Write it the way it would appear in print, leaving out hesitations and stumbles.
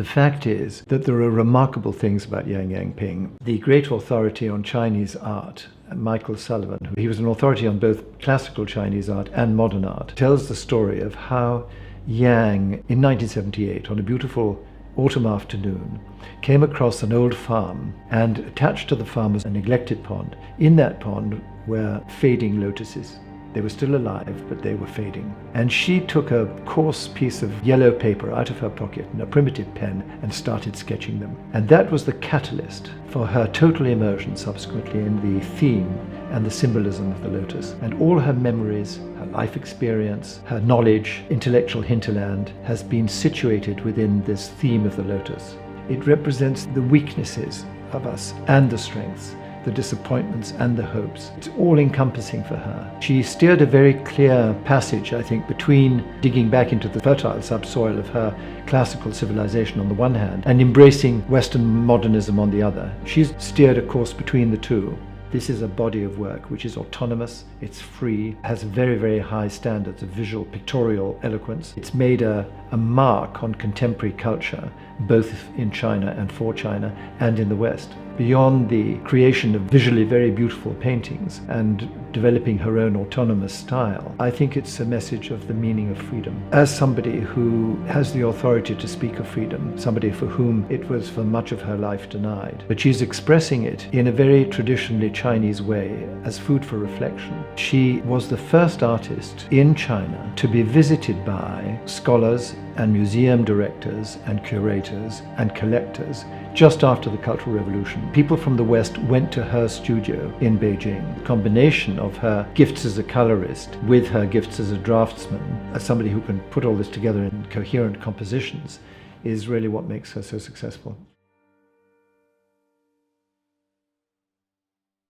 The fact is that there are remarkable things about Yanping. The great authority on Chinese art, Michael Sullivan, he was an authority on both classical Chinese art and modern art, tells the story of how Yang, in 1978, on a beautiful autumn afternoon, came across an old farm, and attached to the farm was a neglected pond. In that pond were fading lotuses. They were still alive, but they were fading. And she took a coarse piece of yellow paper out of her pocket and a primitive pen and started sketching them. And that was the catalyst for her total immersion subsequently in the theme and the symbolism of the lotus. And all her memories, her life experience, her knowledge, intellectual hinterland has been situated within this theme of the lotus. It represents the weaknesses of us and the strengths, the disappointments and the hopes. It's all encompassing for her. She steered a very clear passage, I think, between digging back into the fertile subsoil of her classical civilization on the one hand and embracing Western modernism on the other. She's steered a course between the two. This is a body of work which is autonomous, it's free, has very, very high standards of visual pictorial eloquence. It's made a mark on contemporary culture, both in China and for China and in the West. Beyond the creation of visually very beautiful paintings and developing her own autonomous style, I think it's a message of the meaning of freedom. As somebody who has the authority to speak of freedom, somebody for whom it was for much of her life denied, but she's expressing it in a very traditionally Chinese way as food for reflection. She was the first artist in China to be visited by scholars and museum directors and curators and collectors just after the Cultural Revolution. People from the West went to her studio in Beijing. The combination of her gifts as a colorist with her gifts as a draftsman, as somebody who can put all this together in coherent compositions, is really what makes her so successful.